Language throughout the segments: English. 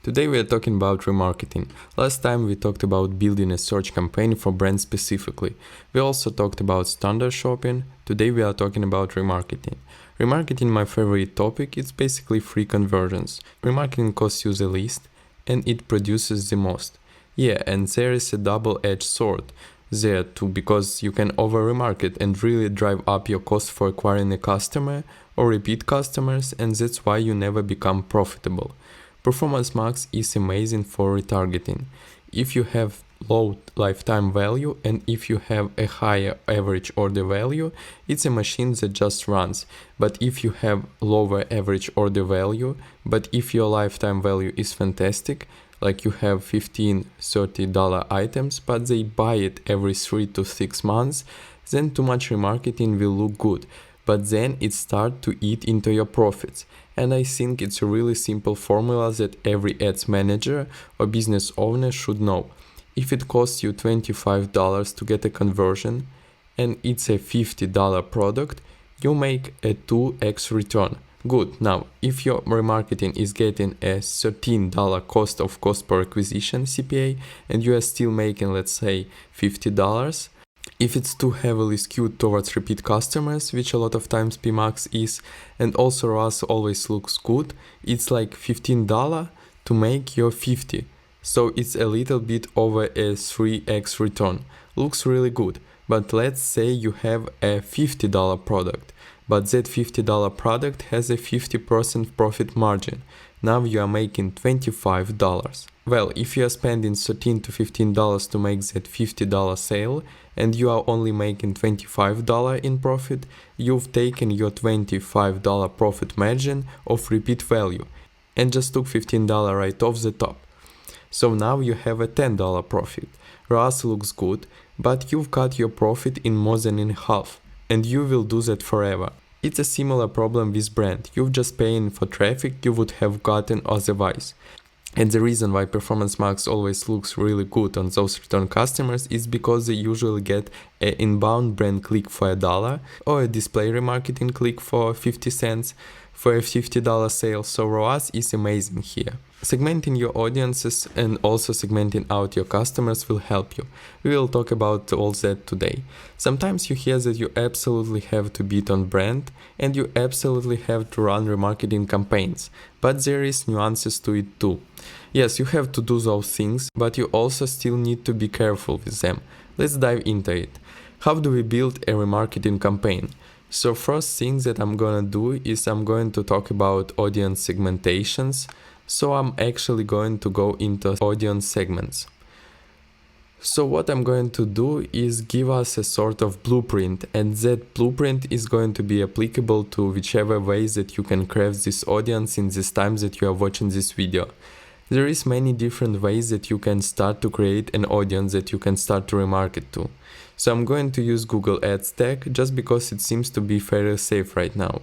Today we are talking about remarketing. Last time we talked about building a search campaign for brands specifically. We also talked about standard shopping. Today we are talking about remarketing. Remarketing, my favorite topic, it's basically free conversions. Remarketing costs you the least and it produces the most. Yeah, and there is a double-edged sword there too, because you can over-remarket and really drive up your cost for acquiring a customer or repeat customers, and that's why you never become profitable. Performance Max is amazing for retargeting. If you have low lifetime value and if you have a higher average order value, it's a machine that just runs. But if you have lower average order value, but if your lifetime value is fantastic, like you have $15-30 items, but they buy it every 3 to 6 months, then too much remarketing will look good. But then it starts to eat into your profits. And I think it's a really simple formula that every ads manager or business owner should know. If it costs you $25 to get a conversion and it's a $50 product, you make a 2x return. Good. Now, if your remarketing is getting a $13 cost per acquisition CPA and you are still making, let's say, $50, if it's too heavily skewed towards repeat customers, which a lot of times PMax is, and also ROAS always looks good, it's like $15 to make your 50. So it's a little bit over a 3x return. Looks really good. But let's say you have a $50 product, but that $50 product has a 50% profit margin. Now you are making $25. Well, if you are spending $13 to $15 to make that $50 sale and you are only making $25 in profit, you've taken your $25 profit margin of repeat value and just took $15 right off the top. So now you have a $10 profit. ROAS looks good, but you've cut your profit in more than in half, and you will do that forever. It's a similar problem with brand. You've just paying for traffic you would have gotten otherwise. And the reason why Performance Max always looks really good on those return customers is because they usually get an inbound brand click for $1 or a display remarketing click for 50 cents for a $50 sale. So ROAS is amazing here. Segmenting your audiences and also segmenting out your customers will help you. We will talk about all that today. Sometimes you hear that you absolutely have to bid on brand and you absolutely have to run remarketing campaigns, but there is nuances to it too. Yes, you have to do those things, but you also still need to be careful with them. Let's dive into it. How do we build a remarketing campaign? So first thing that I'm gonna do is I'm going to talk about audience segmentations. So I'm actually going to go into audience segments. So what I'm going to do is give us a sort of blueprint, and that blueprint is going to be applicable to whichever ways that you can craft this audience in this time that you are watching this video. There is many different ways that you can start to create an audience that you can start to remarket to. So I'm going to use Google Ads tag just because it seems to be fairly safe right now.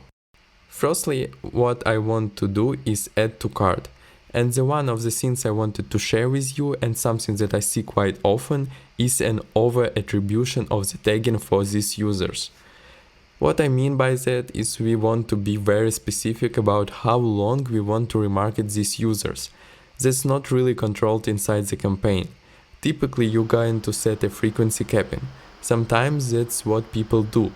Firstly, what I want to do is add to cart. And one of the things I wanted to share with you and something that I see quite often is an over-attribution of the tagging for these users. What I mean by that is we want to be very specific about how long we want to remarket these users. That's not really controlled inside the campaign. Typically you're going to set a frequency capping. Sometimes that's what people do.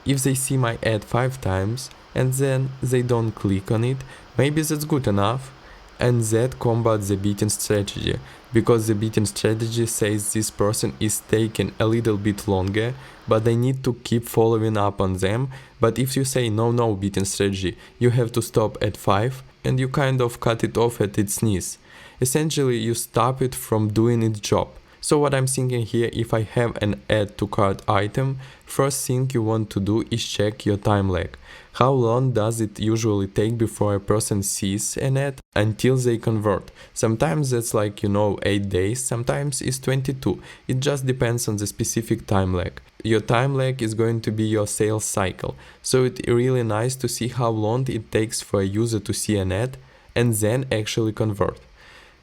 If they see my ad 5 times and then they don't click on it, maybe that's good enough. And that combats the bidding strategy, because the bidding strategy says this person is taking a little bit longer, but I need to keep following up on them. But if you say no bidding strategy, you have to stop at 5, and you kind of cut it off at its knees. Essentially, you stop it from doing its job. So what I'm thinking here, if I have an add to cart item, first thing you want to do is check your time lag. How long does it usually take before a person sees an ad until they convert? Sometimes that's 8 days, sometimes it's 22. It just depends on the specific time lag. Your time lag is going to be your sales cycle. So it's really nice to see how long it takes for a user to see an ad and then actually convert.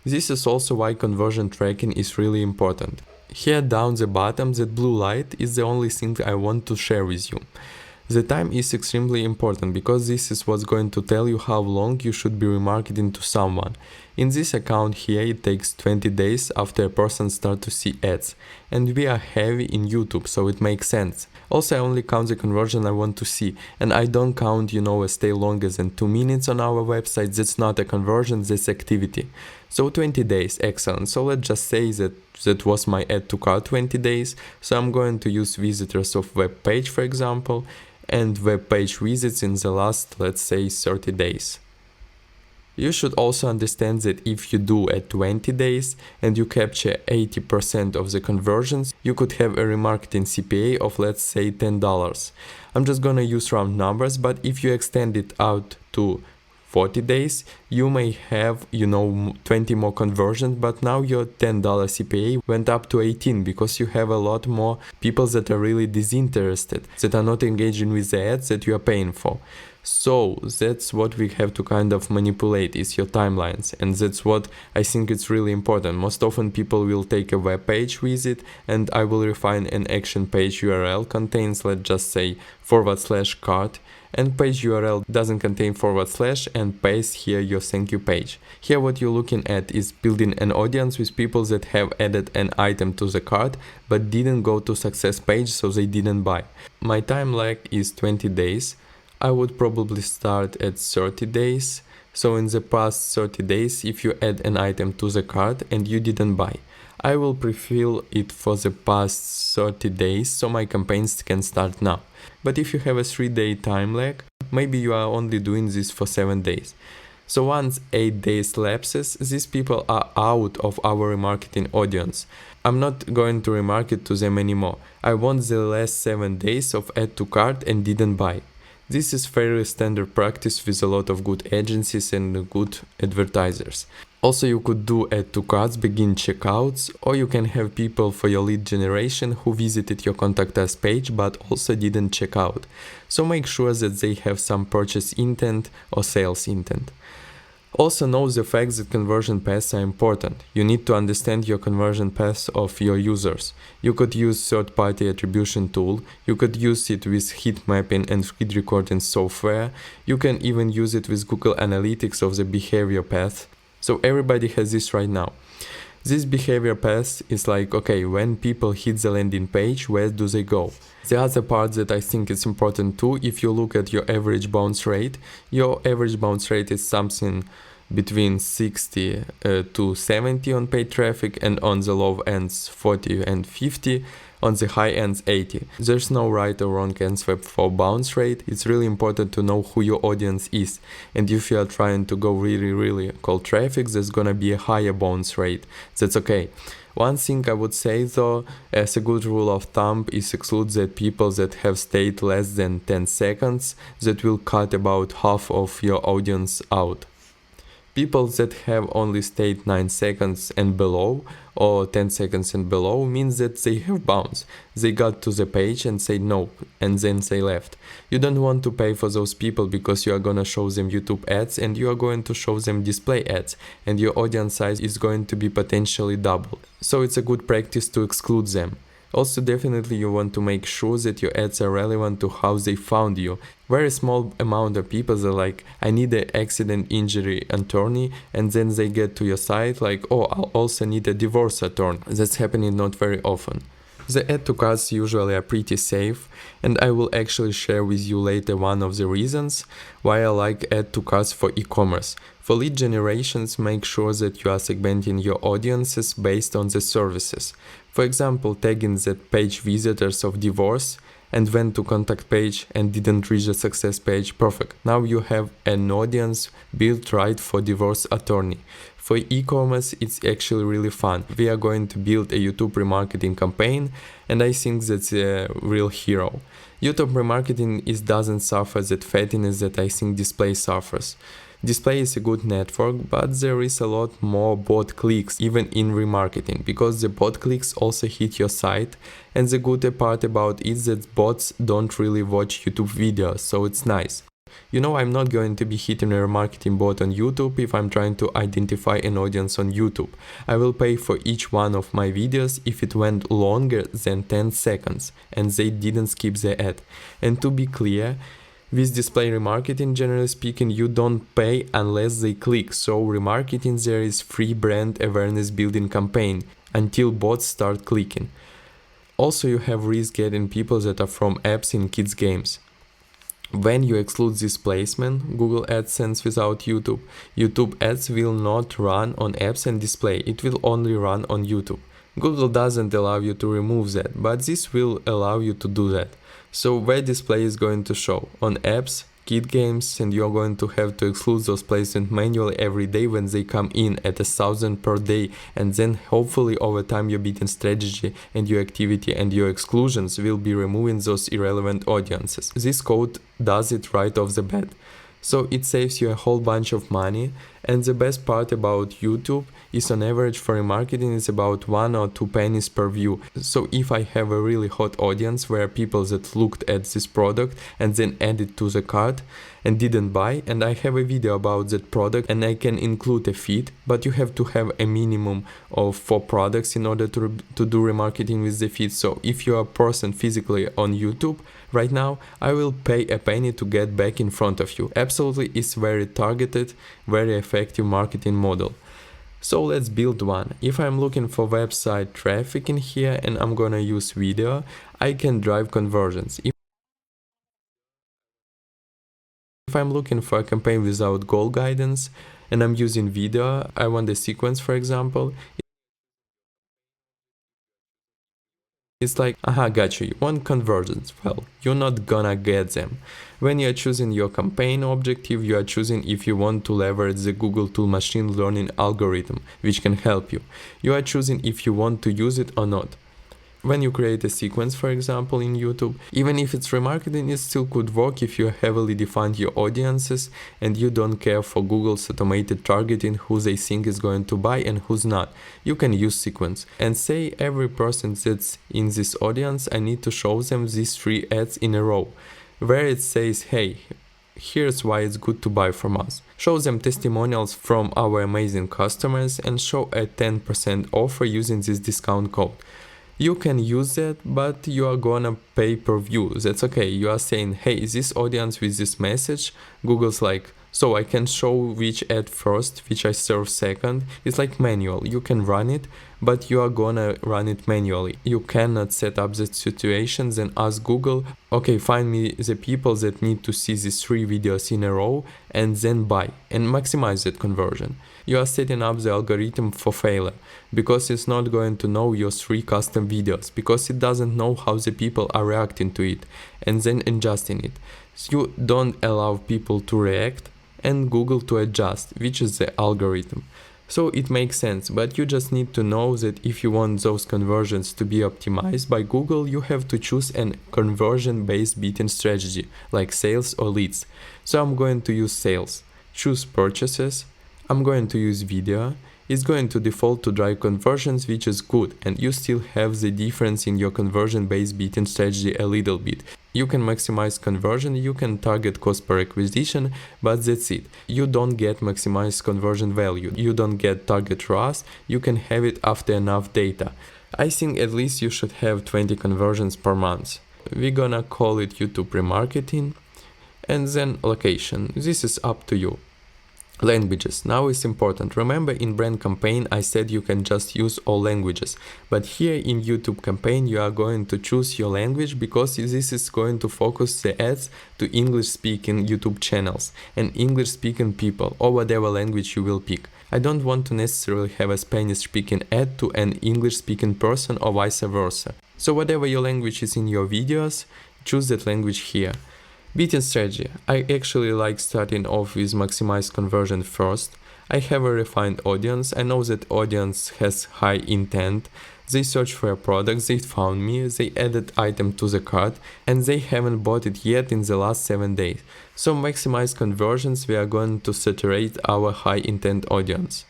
This is also why conversion tracking is really important. Here down the bottom, that blue light is the only thing I want to share with you. The time is extremely important because this is what's going to tell you how long you should be remarketing to someone. In this account here, it takes 20 days after a person starts to see ads. And we are heavy in YouTube, so it makes sense. Also, I only count the conversion I want to see, and I don't count, a stay longer than 2 minutes on our website. That's not a conversion, that's activity. So 20 days, excellent. So let's just say that was my add to cart 20 days. So I'm going to use visitors of web page, for example, and web page visits in the last, let's say, 30 days. You should also understand that if you do at 20 days and you capture 80% of the conversions, you could have a remarketing CPA of, let's say, $10. I'm just gonna use round numbers, but if you extend it out to 40 days, you may have, 20 more conversions, but now your $10 CPA went up to 18 because you have a lot more people that are really disinterested, that are not engaging with the ads that you are paying for. So that's what we have to kind of manipulate, is your timelines, and that's what I think it's really important. Most often people will take a web page visit and I will refine an action page URL contains, let's just say, /cart, and page URL doesn't contain / and paste here your thank you page. Here what you're looking at is building an audience with people that have added an item to the cart but didn't go to success page, so they didn't buy. My time lag is 20 days. I would probably start at 30 days. So in the past 30 days, if you add an item to the cart and you didn't buy, I will pre-fill it for the past 30 days so my campaigns can start now. But if you have a 3-day time lag, maybe you are only doing this for 7 days. So once 8 days lapses, these people are out of our remarketing audience. I'm not going to remarket to them anymore. I want the last 7 days of add to cart and didn't buy. This is fairly standard practice with a lot of good agencies and good advertisers. Also, you could do add to carts begin checkouts, or you can have people for your lead generation who visited your contact us page but also didn't check out. So make sure that they have some purchase intent or sales intent. Also know the fact that conversion paths are important. You need to understand your conversion paths of your users. You could use third-party attribution tool, you could use it with heat mapping and feed recording software, you can even use it with Google Analytics of the behavior path. So everybody has this right now. This behavior path is like, okay, when people hit the landing page, where do they go? The other part that I think is important too, if you look at your average bounce rate, your average bounce rate is something between 60 to 70 on paid traffic, and on the low ends 40 and 50, on the high ends 80. There's no right or wrong answer for bounce rate. It's really important to know who your audience is, and if you are trying to go really cold traffic, there's gonna be a higher bounce rate. That's okay. One thing I would say though, as a good rule of thumb, is exclude the people that have stayed less than 10 seconds. That will cut about half of your audience out. People that have only stayed 9 seconds and below, or 10 seconds and below, means that they have bounced. They got to the page and said no, and then they left. You don't want to pay for those people because you are gonna show them YouTube ads and you are going to show them display ads, and your audience size is going to be potentially double. So it's a good practice to exclude them. Also, definitely you want to make sure that your ads are relevant to how they found you. Very small amount of people are like, I need an accident injury attorney, and then they get to your site like, oh, I also need a divorce attorney. That's happening not very often. The add to carts usually are pretty safe, and I will actually share with you later one of the reasons why I like add to carts for e-commerce. For lead generations, make sure that you are segmenting your audiences based on the services. For example, tagging that page visitors of divorce and went to contact page and didn't reach the success page, perfect. Now you have an audience built right for divorce attorney. For e-commerce, it's actually really fun. We are going to build a YouTube remarketing campaign, and I think that's a real hero. YouTube remarketing doesn't suffer that fattiness that I think display suffers. Display is a good network, but there is a lot more bot clicks even in remarketing, because the bot clicks also hit your site, and the good part about it is that bots don't really watch YouTube videos, so it's nice. You know, I'm not going to be hitting a remarketing bot on YouTube if I'm trying to identify an audience on YouTube. I will pay for each one of my videos if it went longer than 10 seconds and they didn't skip the ad. And to be clear, With display remarketing, generally speaking, you don't pay unless they click, so remarketing there is free brand awareness building campaign until bots start clicking. Also, you have risk getting people that are from apps in kids games. When you exclude this placement, Google AdSense without YouTube, YouTube ads will not run on apps and display, it will only run on YouTube. Google doesn't allow you to remove that, but this will allow you to do that. So where display is going to show? On apps, kid games, and you're going to have to exclude those placements manually every day when they come in at 1,000 per day, and then hopefully over time your bidding strategy and your activity and your exclusions will be removing those irrelevant audiences. This code does it right off the bat. So it saves you a whole bunch of money, and the best part about YouTube is on average for remarketing is about 1 or 2 pennies per view. So if I have a really hot audience where people that looked at this product and then added to the cart and didn't buy, and I have a video about that product and I can include a feed, but you have to have a minimum of 4 products in order to do remarketing with the feed. So if you are a person physically on YouTube right now, I will pay a penny to get back in front of you. Absolutely, it's very targeted, very effective marketing model. So let's build one. If I'm looking for website traffic in here and I'm gonna use video, I can drive conversions. If I'm looking for a campaign without goal guidance and I'm using video, I want a sequence, for example. It's like, aha, gotcha, you want conversions. Well, you're not gonna get them. When you're choosing your campaign objective, you are choosing if you want to leverage the Google tool machine learning algorithm, which can help you. You are choosing if you want to use it or not. When you create a sequence, for example, in YouTube, even if it's remarketing, it still could work if you heavily defined your audiences and you don't care for Google's automated targeting who they think is going to buy and who's not. You can use sequence and say every person that's in this audience, I need to show them these 3 ads in a row, where it says, hey, here's why it's good to buy from us. Show them testimonials from our amazing customers and show a 10% offer using this discount code. You can use that, but you are gonna pay per view. That's okay. You are saying, hey, this audience with this message, Google's like, so I can show which ad first, which I serve second. It's like manual. You can run it, but you are gonna run it manually. You cannot set up the situations and ask Google, okay, find me the people that need to see these 3 videos in a row and then buy and maximize that conversion. You are setting up the algorithm for failure because it's not going to know your 3 custom videos because it doesn't know how the people are reacting to it and then adjusting it. So you don't allow people to react and Google to adjust, which is the algorithm. So it makes sense, but you just need to know that if you want those conversions to be optimized by Google, you have to choose a conversion-based bidding strategy, like sales or leads. So I'm going to use sales. Choose purchases. I'm going to use video. It's going to default to drive conversions, which is good, and you still have the difference in your conversion-based bidding strategy a little bit. You can maximize conversion, you can target cost per acquisition, but that's it. You don't get maximized conversion value, you don't get target ROAS, you can have it after enough data. I think at least you should have 20 conversions per month. We're gonna call it YouTube remarketing, and then location. This is up to you. Languages. Now is important. Remember in brand campaign I said you can just use all languages, but here in YouTube campaign you are going to choose your language because this is going to focus the ads to English speaking YouTube channels and English speaking people or whatever language you will pick. I don't want to necessarily have a Spanish speaking ad to an English speaking person or vice versa. So whatever your language is in your videos, choose that language here. Bidding strategy. I actually like starting off with maximized conversion first. I have a refined audience. I know that audience has high intent. They search for a product, they found me, they added item to the cart, and they haven't bought it yet in the last 7 days. So maximize conversions, we are going to saturate our high intent audience.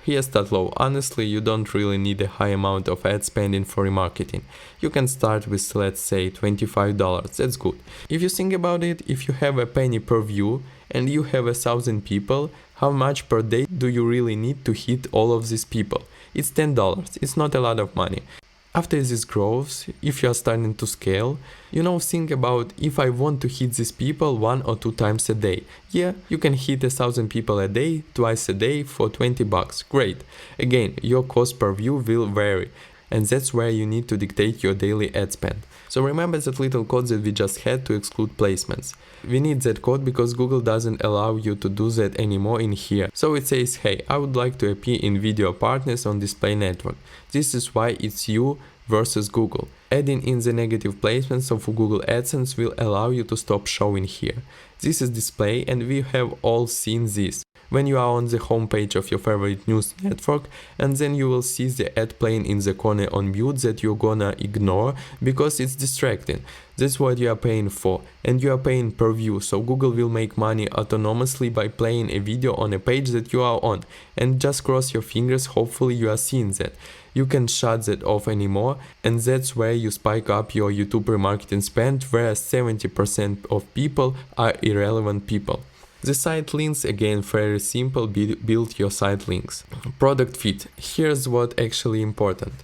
Here start low. Honestly, you don't really need a high amount of ad spending for remarketing. You can start with, let's say, $25. That's good. If you think about it, if you have a penny per view and you have 1,000 people, how much per day do you really need to hit all of these people? It's $10. It's not a lot of money. After this grows, if you are starting to scale, think about if I want to hit these people 1 or 2 times a day. Yeah, you can hit 1,000 people a day, twice a day for $20. Great. Again, your cost per view will vary, and that's where you need to dictate your daily ad spend. So remember that little code that we just had to exclude placements. We need that code because Google doesn't allow you to do that anymore in here. So it says, hey, I would like to appear in video partners on display network. This is why it's you versus Google. Adding in the negative placements of Google AdSense will allow you to stop showing here. This is display, and we have all seen this. When you are on the homepage of your favorite news network, and then you will see the ad playing in the corner on mute that you're gonna ignore because it's distracting. That's what you are paying for, and you are paying per view, so Google will make money autonomously by playing a video on a page that you are on, and just cross your fingers, hopefully you are seeing that. You can shut that off anymore, and that's where you spike up your YouTube remarketing spend, where 70% of people are irrelevant people. The site links, again, very simple, build your site links. Product feed, here's what actually important.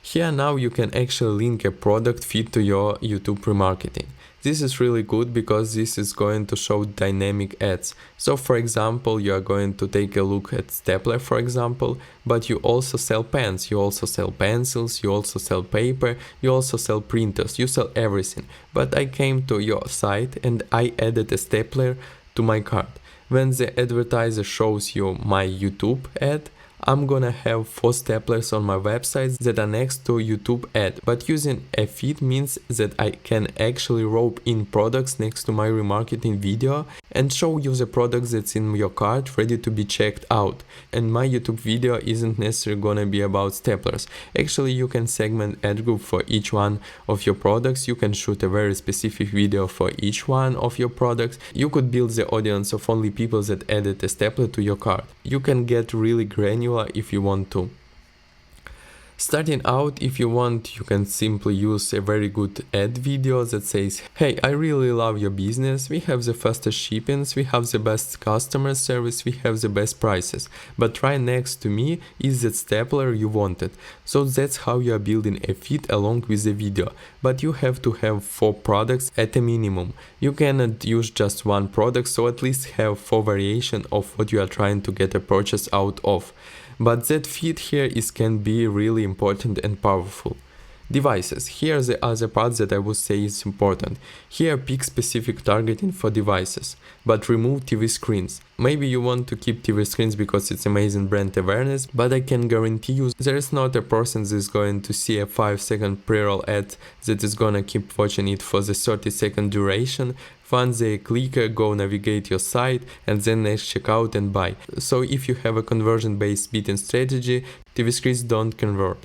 Here now you can actually link a product feed to your YouTube remarketing. This is really good because this is going to show dynamic ads. So for example, you are going to take a look at stapler, for example, but you also sell pens, you also sell pencils, you also sell paper, you also sell printers, you sell everything. But I came to your site and I added a stapler to my cart. When the advertiser shows you my YouTube ad, I'm gonna have 4 staplers on my website that are next to YouTube ad, but using a feed means that I can actually rope in products next to my remarketing video and show you the products that's in your cart ready to be checked out. And my YouTube video isn't necessarily gonna be about staplers. Actually, you can segment ad group for each one of your products. You can shoot a very specific video for each one of your products. You could build the audience of only people that added a stapler to your cart. You can get really granular if you want to. Starting out, if you want, you can simply use a very good ad video that says, hey, I really love your business, we have the fastest shippings, we have the best customer service, we have the best prices, but right next to me is that stapler you wanted. So that's how you are building a feed along with the video, but you have to have 4 products at a minimum. You cannot use just one product, so at least have 4 variations of what you are trying to get a purchase out of. But that feed here can be really important and powerful. Devices. Here are the other parts that I would say is important. Here pick specific targeting for devices, but remove TV screens. Maybe you want to keep TV screens because it's amazing brand awareness, but I can guarantee you there is not a person that is going to see a 5-second pre-roll ad that is gonna keep watching it for the 30-second duration. Find the clicker, go navigate your site, and then next check out and buy. So if you have a conversion-based bidding strategy, TV screens don't convert.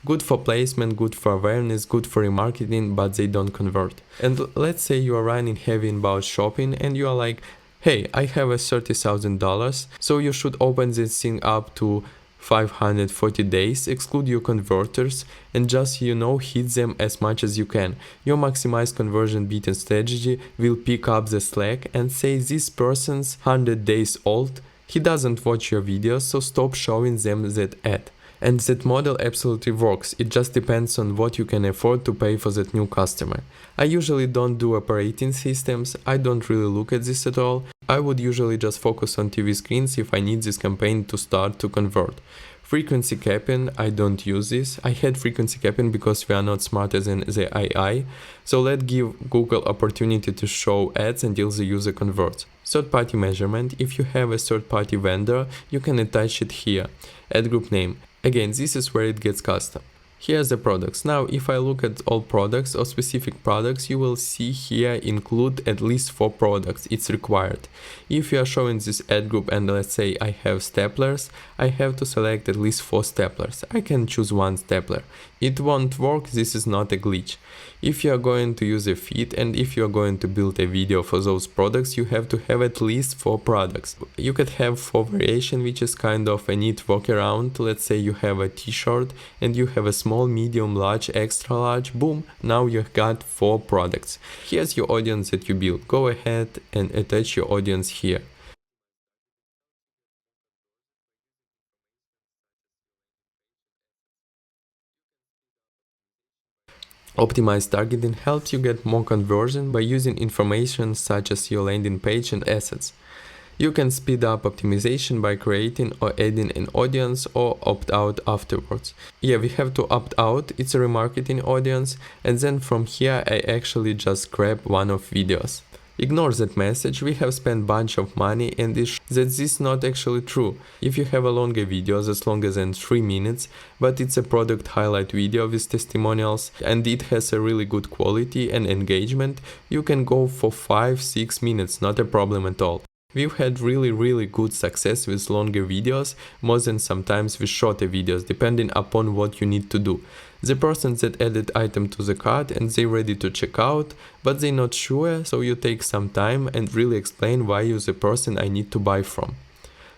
Good for placement, good for awareness, good for remarketing, but they don't convert. And let's say you are running heavy about shopping and you are like, hey, I have a $30,000, so you should open this thing up to 540 days, exclude your converters, and just hit them as much as you can. Your maximized conversion bidding strategy will pick up the slack and say this person's 100 days old, he doesn't watch your videos, so stop showing them that ad. And that model absolutely works, it just depends on what you can afford to pay for that new customer. I usually don't do operating systems, I don't really look at this at all. I would usually just focus on TV screens if I need this campaign to start to convert. Frequency capping, I don't use this. I had frequency capping because we are not smarter than the AI. So let's give Google opportunity to show ads until the user converts. Third-party measurement, if you have a third-party vendor, you can attach it here. Ad group name. Again, this is where it gets custom. Here's the products. Now, if I look at all products or specific products, you will see here include at least 4 products. It's required. If you are showing this ad group and let's say I have staplers, I have to select at least 4 staplers. I can choose one stapler. It won't work, this is not a glitch. If you are going to use a feed and if you are going to build a video for those products, you have to have at least 4 products. You could have 4 variation, which is kind of a neat workaround. Let's say you have a t-shirt and you have a small, medium, large, extra large, boom, now you've got 4 products. Here's your audience that you build. Go ahead and attach your audience here. Optimized targeting helps you get more conversion by using information such as your landing page and assets. You can speed up optimization by creating or adding an audience or opt out afterwards. Yeah, we have to opt out, it's a remarketing audience, and then from here I actually just grab one of videos. Ignore that message, we have spent bunch of money and that this is not actually true. If you have a longer video that's longer than 3 minutes, but it's a product highlight video with testimonials and it has a really good quality and engagement, you can go for 5-6 minutes, not a problem at all. We've had really good success with longer videos, more than sometimes with shorter videos, depending upon what you need to do. The person that added item to the cart and they're ready to check out, but they're not sure, so you take some time and really explain why you're the person I need to buy from.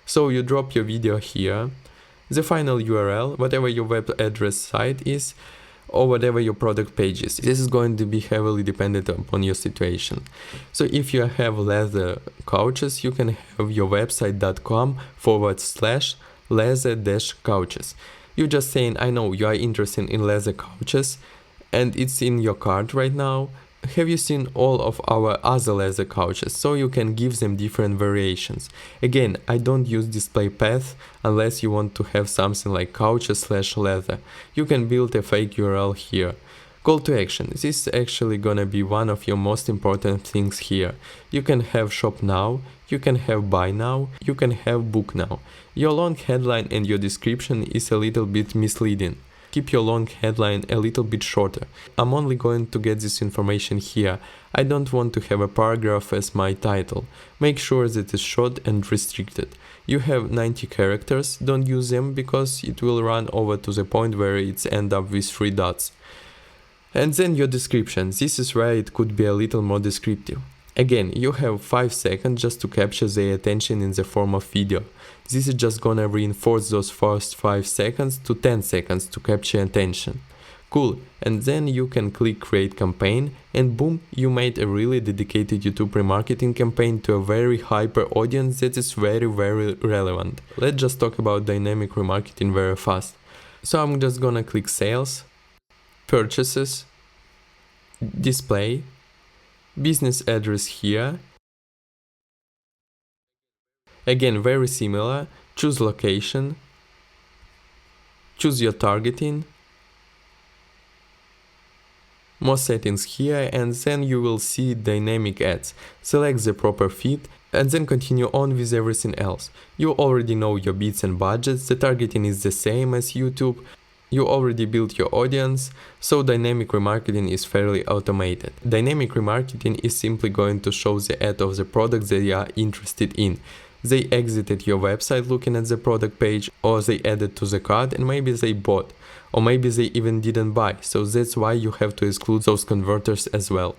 So you drop your video here, the final URL, whatever your web address site is, or whatever your product page is. This is going to be heavily dependent upon your situation. So if you have leather couches, you can have your website.com/leather-couches. You're just saying, I know you are interested in leather couches and it's in your cart right now. Have you seen all of our other leather couches? So you can give them different variations. Again, I don't use display path unless you want to have something like couches/leather. You can build a fake URL here. Call to action. This is actually gonna be one of your most important things here. You can have shop now, you can have buy now, you can have book now. Your long headline and your description is a little bit misleading. Keep your long headline a little bit shorter. I'm only going to get this information here. I don't want to have a paragraph as my title. Make sure that it's short and restricted. You have 90 characters, don't use them because it will run over to the point where it's end up with 3 dots. And then your description. This is where it could be a little more descriptive. Again, you have 5 seconds just to capture their attention in the form of video. This is just gonna reinforce those first 5 seconds to 10 seconds to capture attention. Cool, and then you can click create campaign and boom, you made a really dedicated YouTube remarketing campaign to a very hyper audience that is very relevant. Let's just talk about dynamic remarketing very fast. So I'm just gonna click sales, purchases, display, business address here. Again, very similar. Choose location, choose your targeting, more settings here, and then you will see dynamic ads. Select the proper feed and then continue on with everything else. You already know your bids and budgets, the targeting is the same as YouTube. You already built your audience, so dynamic remarketing is fairly automated. Dynamic remarketing is simply going to show the ad of the product they are interested in. They exited your website looking at the product page, or they added to the cart and maybe they bought, or maybe they even didn't buy, so that's why you have to exclude those converters as well.